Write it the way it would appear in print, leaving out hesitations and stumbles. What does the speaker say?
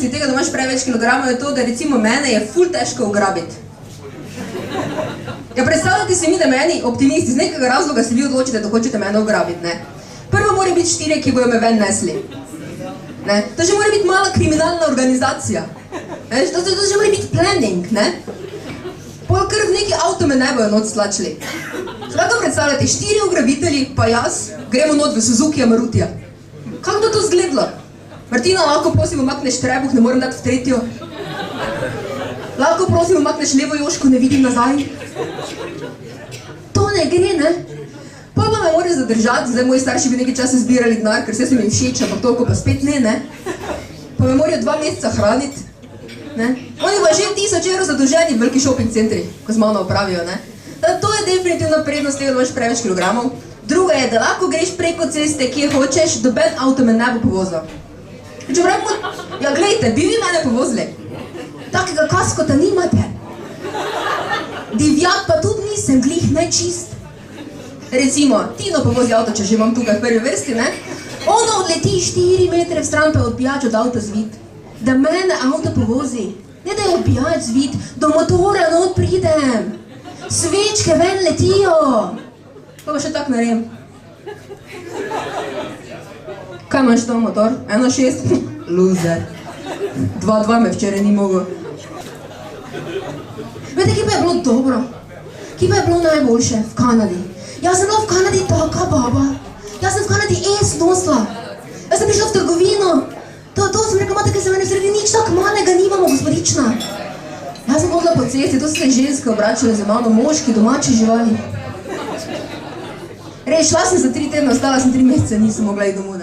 posledici tega, da imaš preveč kilogramov, je to, da recimo mene je ful težko ugrabiti. Ja, predstavljate se mi, da meni optimisti, z nekega razloga se vi odločite, da hočete mene ugrabiti, ne? Prvo mora biti 4, ki bojo me ven nesli. Ne? To že mora biti mala kriminalna organizacija. To že mora biti planning, ne? Pol kar v neki avto me ne bojo noč slačili. Lahko predstavljate, 4 ugrabitelji, pa jaz, gremo not v Suzukija Marutija. Kako bo to zgledalo? Martina, lahko prosim umakneš trebuh, ne moram dati v tretjo. Lahko prosim umakneš levo joško, ne vidim nazaj. To ne gre, ne? Pol pa me mora zadržati, zdaj moji starši bi nekaj časa zbirali denar, ker vse so mi všeč, ampak toliko pa spet ne, ne? Pa me morajo 2 meseca hraniti, ne? Oni pa že 1000 evrov zadolženi v veliki shopping centri, ko z mano opravijo, ne? To je definitivna prednost tega, da imaš preveč kilogramov. Druga je, da lahko greš preko ceste, kje hočeš, doben avto me ne bo povozil. Če pravimo, ja glejte, bi vi mene povozili? Takega kaskota nimate. Divjak pa tudi nisem, glih najčist. Recimo, Tino povozi avto, če že imam tukaj v prvi vrsti, ne? Ono odleti 4 metre v stran, pa je odbijač od avta zvit. Da mene avto povozi, ne da je odbijač zvit, do motora not pridem. Svečke ven letijo. Pa še tak naredim. Kaj imaš to motor? 1.6? Loser. 2.2 me včeraj ni mogel. Vete, kje pa je bilo dobro? Kje pa je bilo najboljše? V Kanadi. Jaz sem bila v Kanadi taka baba. Jaz sem v Kanadi nosila. Jaz sem prišla v trgovino. To sem rekla, mate, kaj se mene sredi nič tak malega nimamo, gospodična. Jaz sem hodila po cesti, to so se ženske obračale za mano, moški, domači živali. Rej, šla sem za 3 tedna, ostala sem 3 mesece, nisem mogla iti domov.